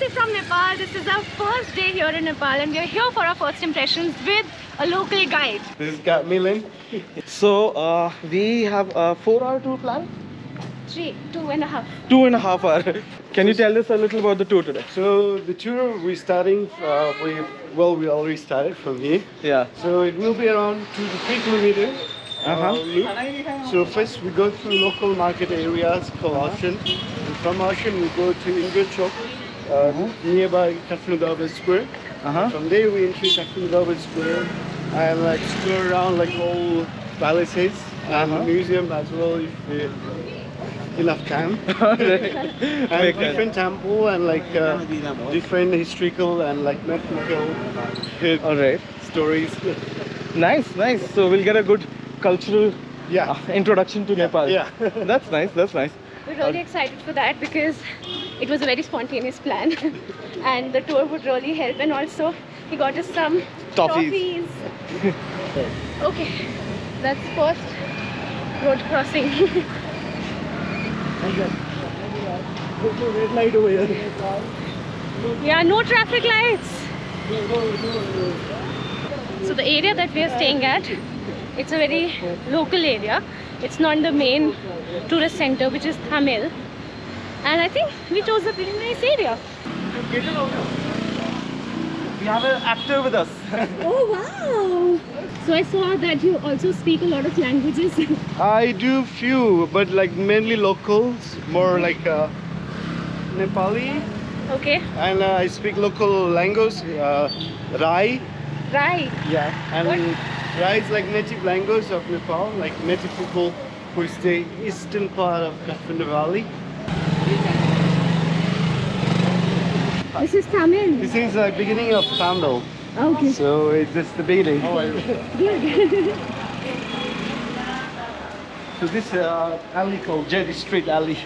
obviously from Nepal. This is our first day here in Nepal and we are here for our first impressions with a local guide. This is Milan. So we have a 4-hour tour plan? 2.5. 2.5 hour. Can you tell us a little about the tour today? So the tour we're starting we already started from here. Yeah. So it will be around 2 to 3 kilometers. Loop. So first we go through local market areas called Ocean. And from Ocean we go to India Chowk, nearby Kathmandu Darbar Square. From there we enter Kathmandu Darbar Square and like explore around like all palaces and museum as well if we enough time. And different temple and like different historical and like mythical Alright. stories. Nice. So we'll get a good cultural introduction to Nepal. Yeah. That's nice. We're really excited for that because it was a very spontaneous plan and the tour would really help, and also he got us some Toffees. Okay, that's first road crossing. Red light over here. Yeah, no traffic lights. So the area that we are staying at, it's a very local area. It's not the main tourist center, which is Thamel. And I think we chose a pretty nice area. We have an actor with us. Oh wow! So I saw that you also speak a lot of languages. I do few, but like mainly locals, more like Nepali. Okay. And I speak local language, Rai. Right. Yeah. And Rai is like native language of Nepal, like native people who stay eastern part of Kathmandu Valley. This is Tamil. This is like beginning of Tamil. Okay. So it's just the beginning. Good. So this alley called Jetty Street Alley.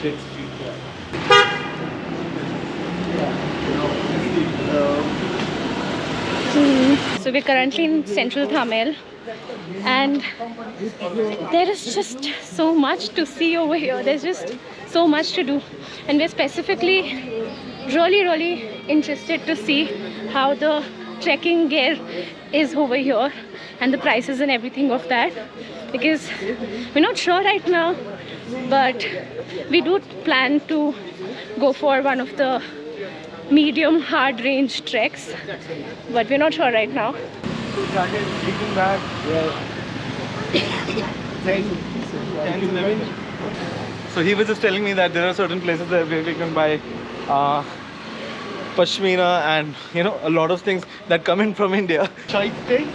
Jetty Street. So we're currently in central Thamel and there is just so much to see over here. There's just so much to do, and we're specifically really interested to see how the trekking gear is over here and the prices and everything of that, because we're not sure right now, but we do plan to go for one of the medium hard range treks, but we're not sure right now. So target sleeping bag, 10 to 11. So he was just telling me that there are certain places that where we can buy pashmina and a lot of things that come in from India. Chaite,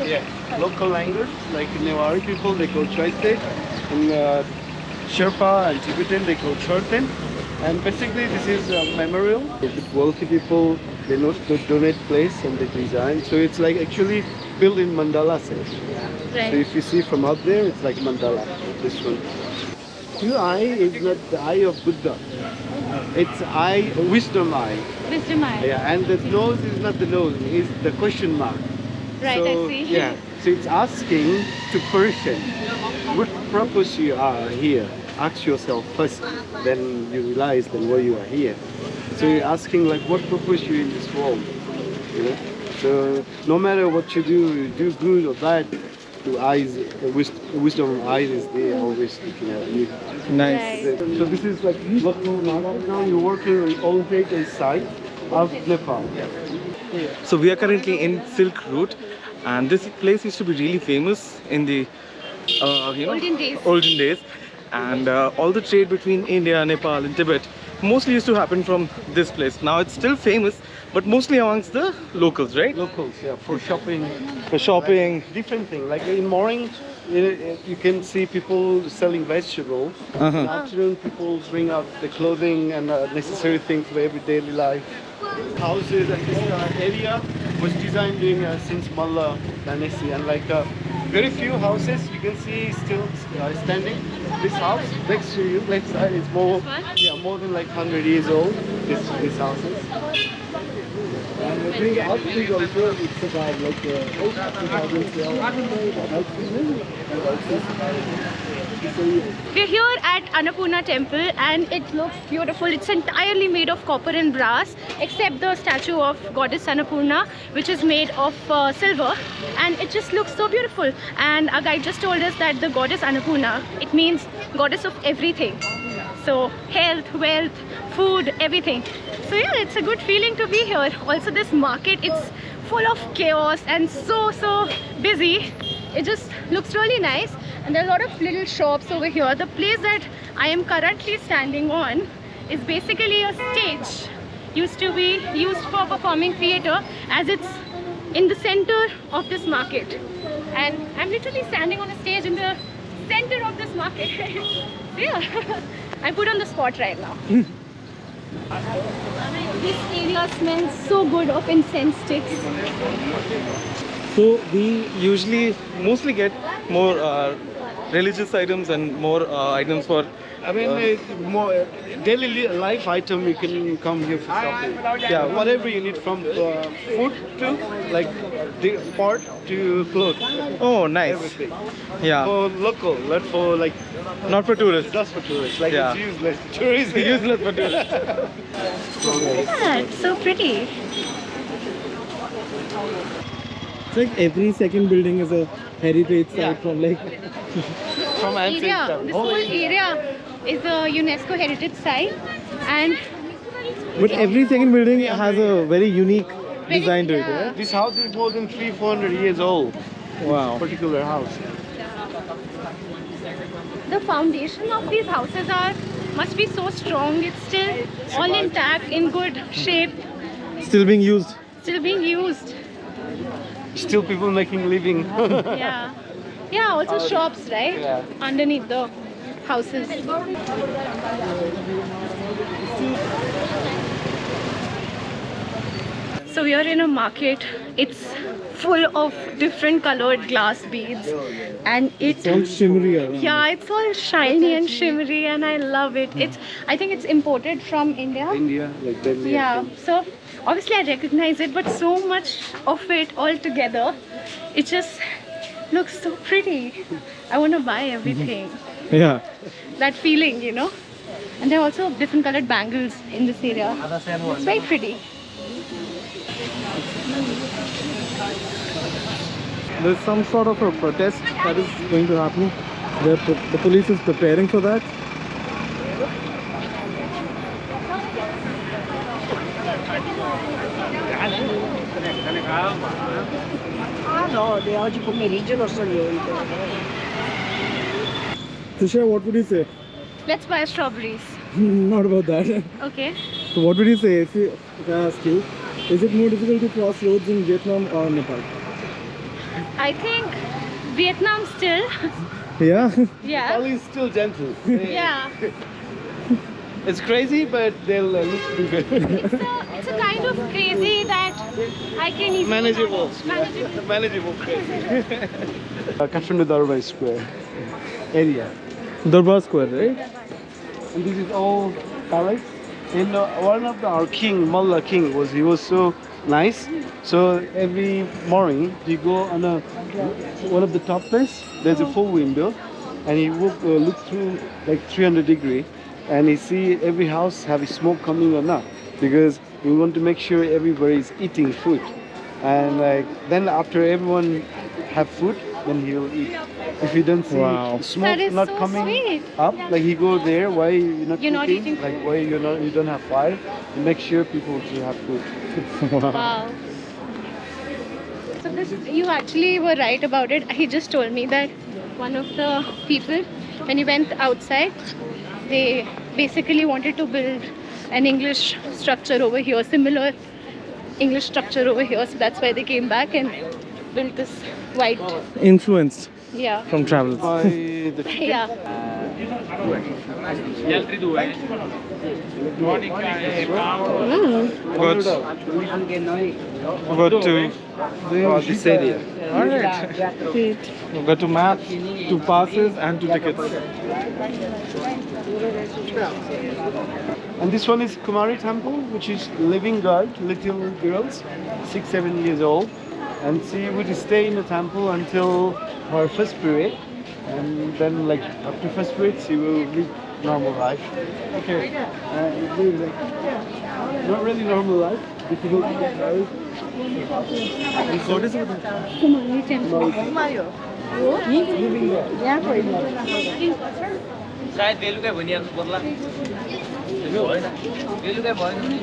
yeah, local language, like Newari people they call Chaite, and Sherpa and Tibetan they call Chorten. And basically this is a memorial. The wealthy people, they donate place and they design. So it's like actually built in mandala shape. Right. So if you see from up there, it's like mandala, this one. The eye is not the eye of Buddha. It's eye, wisdom eye. Wisdom eye. Yeah, and the nose is not the nose, it's the question mark. Right, So, I see. Yeah, so it's asking to person, what purpose you are here? Ask yourself first, then you realize then why you are here. So you're asking like what purpose you in this world, So no matter what you do good or bad, the eyes, wisdom of eyes is there always looking at you. Nice. Right. So this is like local market. Now you're working on all the side of Nepal. So we are currently in Silk Route, and this place used to be really famous in the olden days. And all the trade between India, Nepal and Tibet mostly used to happen from this place. Now it's still famous, but mostly amongst the locals, right? Locals, yeah, for shopping. For shopping. Like, different thing. Like in morning, you can see people selling vegetables. In the afternoon, people bring out the clothing and necessary things for everyday life. Houses and this area was designed during since Malla dynasty, and like very few houses you can see still standing. This house next to you, left side, is more, more than like 100 years old. These houses. And the outfit also it's about like 2012. We're here at Annapurna Temple and it looks beautiful. It's entirely made of copper and brass except the statue of Goddess Annapurna, which is made of silver, and it just looks so beautiful. And our guide just told us that the Goddess Annapurna, it means goddess of everything. So health, wealth, food, everything. So yeah, it's a good feeling to be here. Also this market, it's full of chaos and so busy. It just looks really nice. And there are a lot of little shops over here. The place that I am currently standing on is basically a stage. Used to be used for performing theatre, as it's in the center of this market. And I'm literally standing on a stage in the center of this market. Yeah, I'm put on the spot right now. This area smells so good of incense sticks. So we usually mostly get more religious items and more items for I mean, more daily life item you can come here for shopping. Yeah, whatever you need from food to like the part to clothes. oh nice. Everything. Yeah, For local, not for like not for tourists. just for tourists. Like Yeah. it's useless. Tourists Useless for tourists. Yeah, it's so pretty. It's like every second building is a heritage site from like from Area, this whole area is a UNESCO heritage site, and but every second building has a very unique design to it. yeah. This house is more than 300-400 years old. Yeah? Wow. Particular house. the foundation of these houses must be so strong. It's still all intact, in good shape, Still being used. still being used. Still people making living. Yeah, yeah. Also shops, right? Yeah. Underneath the houses. So we are in a market. It's full of different colored glass beads, and It's all shimmery around. yeah, it's all shiny and shimmery, and I love it. I think it's imported from India. India, like Delhi. Yeah, so obviously I recognize it, but so much of it all together, it just looks so pretty. I want to buy everything. Yeah. That feeling, you know. And there are also different colored bangles in this area. It's very pretty. There's some sort of a protest that is going to happen. The police is preparing for that. Ah no, di oggi pomeriggio non so niente. Tisha, what would you say? Let's buy strawberries. Not about that. Okay. So what would you say if I ask you, is it more difficult to cross roads in Vietnam or Nepal? I think Vietnam still. Yeah. Yeah. Nepal is still gentle. Yeah. It's crazy, but they'll look good. It's a kind of crazy that I can easily Manageable. manage. Manageable crazy. Kathmandu Darbar Square area. Darbar Square, right? And this is all palace. And one of our king, Mullah King, he was so nice. So every morning you go on one of the top place. There's a full window, and he will look through like 300 degree, and he see every house have a smoke coming or not, because we want to make sure everybody is eating food. And like then after everyone have food, then he will eat. If you don't see Wow. smoke That is not so coming sweet. up, like he go there, why you're not You're not cooking? eating Like food. why you don't have fire? You make sure people to have food. Wow. So you actually were right about it. He just told me that one of the people, when he went outside, they basically wanted to build an English structure over here, similar English structure over here. So that's why they came back and built this white. Influenced Yeah. from travels. By the Yeah. Got to this area. Alright. We got to map, to passes and to tickets. And this one is Kumari Temple, which is living god, little girls, 6-7 years old, and she would stay in the temple until her first period. and then like after first grade, she will live normal life. Okay. Live like not really normal life. Difficult life. What is it? Kumari temple. Living there. सायद बेलुकै भयो नि यार बदला बेलुकै भयो नि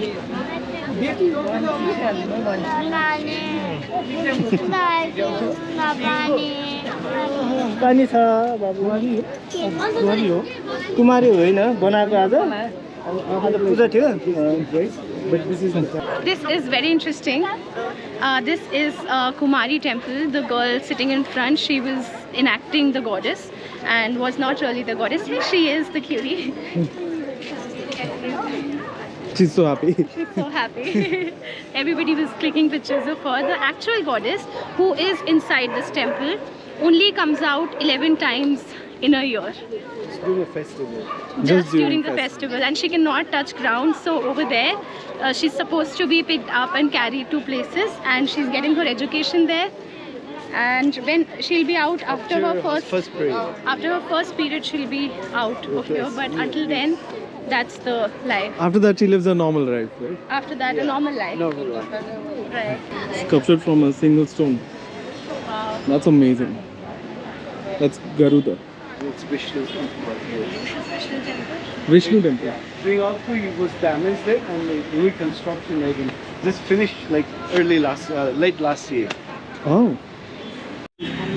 पानी छ बाबु हो कुमारी होइन बनाएको आज आज पूजा थियो This is very interesting. This is Kumari temple. The girl sitting in front, she was enacting the goddess and was not really the goddess. Here she is, the cutie. She's so happy. She's so happy. Everybody was clicking pictures of her. The actual goddess, who is inside this temple, only comes out 11 times in a year. During a festival. Just during the festival, and she cannot touch ground. So over there, she's supposed to be picked up and carried to places, and she's getting her education there. And when she'll be out after her first period. After her first period, she'll be out of here. But until then, that's the life. After that, she lives a normal life, right? After that, a normal life. Normal life. Right. Sculptured from a single stone. Wow. That's amazing. That's Garuda. It's Vishnu temple here. Vishnu temple. During all three, it was damaged there, and the reconstruction again just finished like late last year. Oh.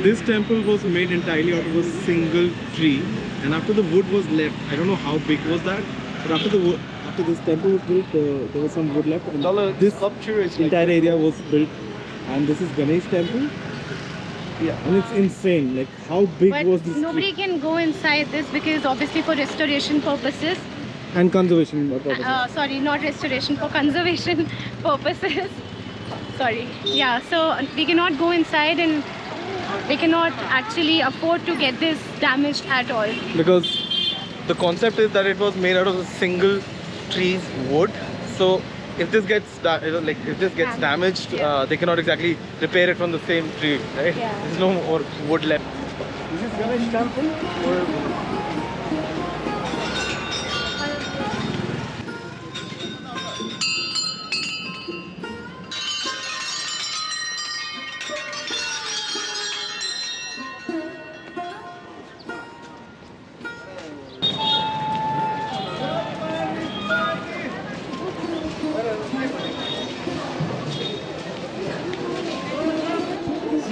This temple was made entirely out of a single tree, and after the wood was left, I don't know how big was that, but after this temple was built, there was some wood left, and this sculpture is like entire area was built. And this is Ganesh temple. Yeah. And it's insane. Like how big But was this nobody tree? can go inside this because obviously for restoration purposes. And conservation purposes. Sorry, not restoration, for conservation purposes. Sorry. Yeah, so we cannot go inside, and they cannot actually afford to get this damaged at all. Because the concept is that it was made out of a single tree's wood. So if this gets damaged, they cannot exactly repair it from the same tree, right? Yeah. There's no more wood left. Is this Ganesh temple or?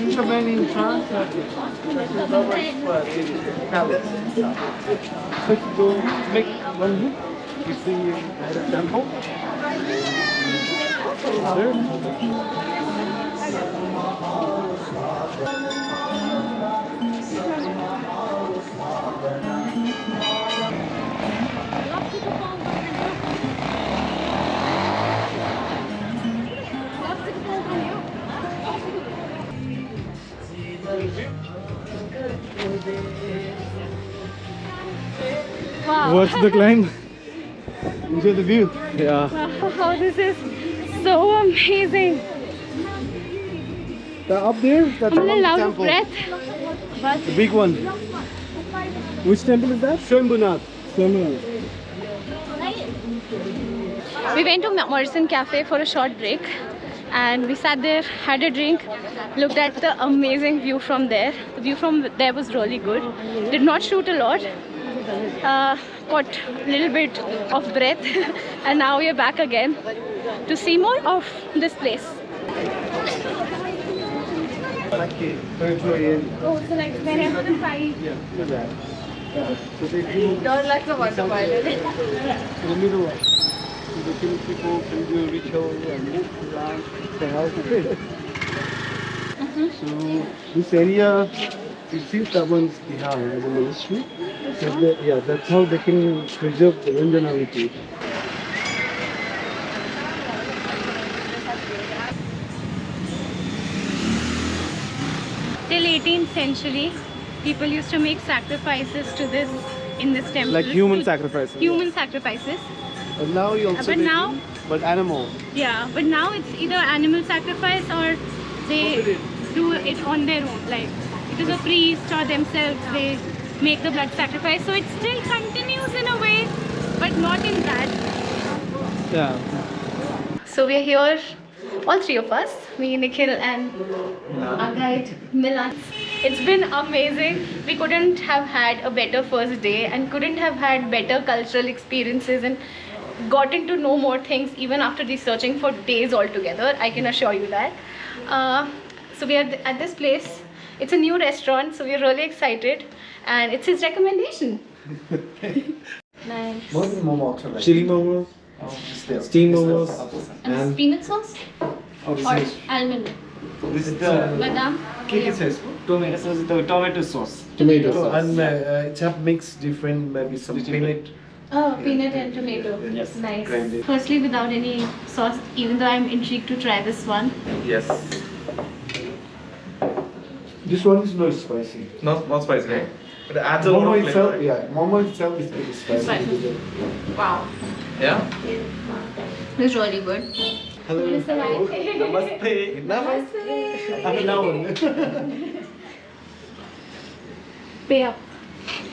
Fishermen in France palace. So to make one look, you see the temple. Wow. Watch the climb. Enjoy the view. Yeah. Wow, this is so amazing. Up there, that's I'm a little out of temple. breath. The big one. Which temple is that? Shambhunath. We went to Morrison Cafe for a short break, and we sat there, had a drink, looked at the amazing view from there. The view from there was really good. Did not shoot a lot. Got a little bit of breath, and now we are back again to see more of this place. Okay, enjoy. Oh, so like wherever the side. Yeah, do that. So they do Don't like the water pilot. in the middle. So the people can do ritual and move around the house a bit. So this area, you see that one's behind the ministry. So that's how they can preserve the originality. Till 18th century, people used to make sacrifices to this in this temple. Like human sacrifices. Human sacrifices. But now you also But make now- it, but animal. Yeah, but now it's either animal sacrifice or they do it on their own. Like it is a priest or themselves, they make the blood sacrifice. So it still continues in a way, but not in that. Yeah. So we are here, all three of us, me, Nikhil and our guide Milan. It's been amazing. We couldn't have had a better first day and couldn't have had better cultural experiences and gotten to know more things even after researching for days altogether. I can assure you that. So we are at this place. It's a new restaurant, so we are really excited, and it's his recommendation. Nice. Chili momos, steam momos, And peanut sauce or almond? This is the Madam? tomato sauce. Tomato sauce. tomato sauce. And it's have mixed different, maybe some peanut. Oh, peanut and tomato. Yes, Nice. grinded. Firstly, without any sauce, even though I'm intrigued to try this one. Yes. This one is not spicy. Not spicy, right? But it adds a lot Momo of itself, flavor. yeah, Momo itself is pretty spicy. Spicy. Wow. Yeah. It's really good. Hello. Namaste. Namaste. Pay up.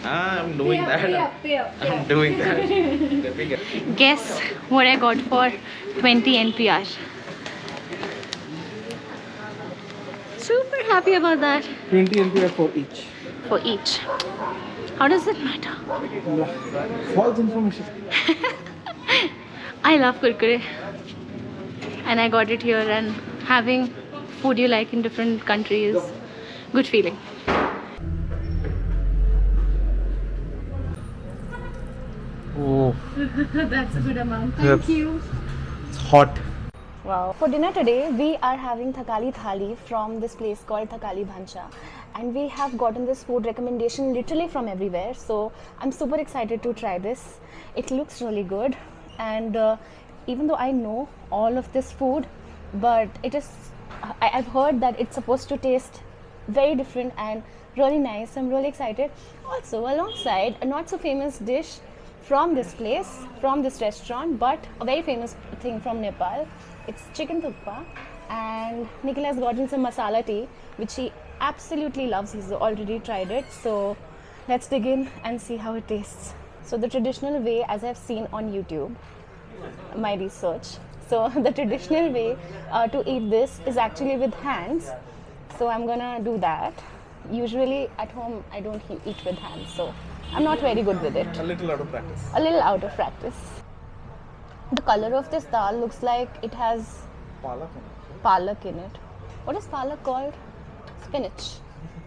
I'm doing that. Pay up. I'm doing that. Guess what I got for 20 NPR. Super happy about that. 20 NPR for each. For each. How does it matter? False information. I love kurkure. And I got it here, and having food you like in different countries is good feeling. Oh, That's a good amount. Yes. Thank you. it's hot. Wow. For dinner today, we are having Thakali Thali from this place called Thakali Bhancha. And we have gotten this food recommendation literally from everywhere. So I'm super excited to try this. It looks really good. And even though I know all of this food, but it is, I've heard that it's supposed to taste very different and really nice. So I'm really excited. Also, alongside a not so famous dish from this place, from this restaurant, but a very famous thing from Nepal. It's chicken thukpa, and Nikhil has gotten some masala tea, which he absolutely loves. He's already tried it. So let's dig in and see how it tastes. So the traditional way, as I've seen on YouTube, my research, so the traditional way to eat this is actually with hands. So I'm gonna do that. Usually at home I don't eat with hands, so I'm not very good with it. A little out of practice. A little out of practice. The color of this dal looks like it has palak in it. What is palak called? Spinach.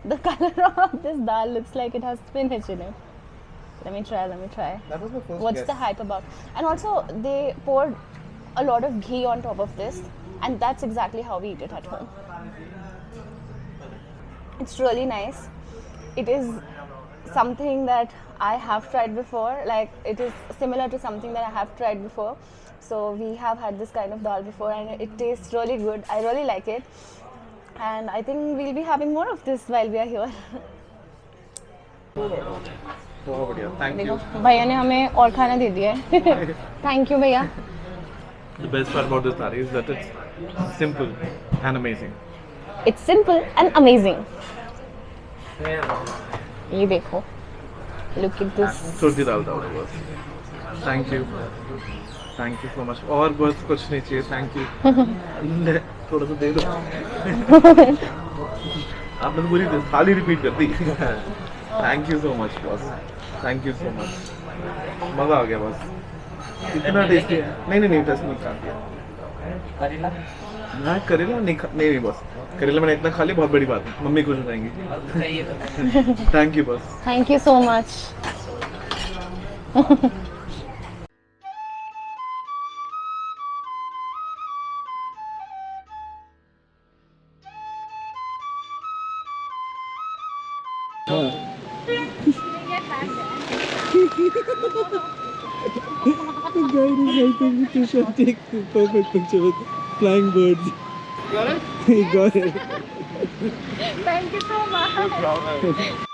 The color of this dal looks like it has spinach in it. Let me try. That was my first What's guess. the hype about? And also they poured a lot of ghee on top of this, and that's exactly how we eat it at home. It's really nice. It is something that I have tried before. Like, it is similar to something that I have tried before. So we have had this kind of dal before, and it tastes really good. I really like it, and I think we'll be having more of this while we are here. बहुत बढ़िया. Thank you. भैया ने हमें और खाना दे दिया है. Thank you भैया. The best part about this thali is that it's simple and amazing. It's simple and amazing. ये देखो. Look at this. Surdi dal dal बस. Thank you. Thank you so much. और बस कुछ नहीं चाहिए. Thank you. थोड़ा सा दे दो. आपने तो पूरी थाली रिपीट कर दी. Thank you so much boss. Thank you so much. मजा आ गया बस. इतना टेस्टी है. नहीं टेस्ट नहीं खा. करेला ना करेला नहीं बस. करेला मैंने इतना खा लिया, बहुत बड़ी बात है. मम्मी खुश हो जाएंगी. चाहिए तो Thank you boss. Thank you so much. The guide is helping me to take the perfect picture with flying birds. got it? He got it. Thank you so much.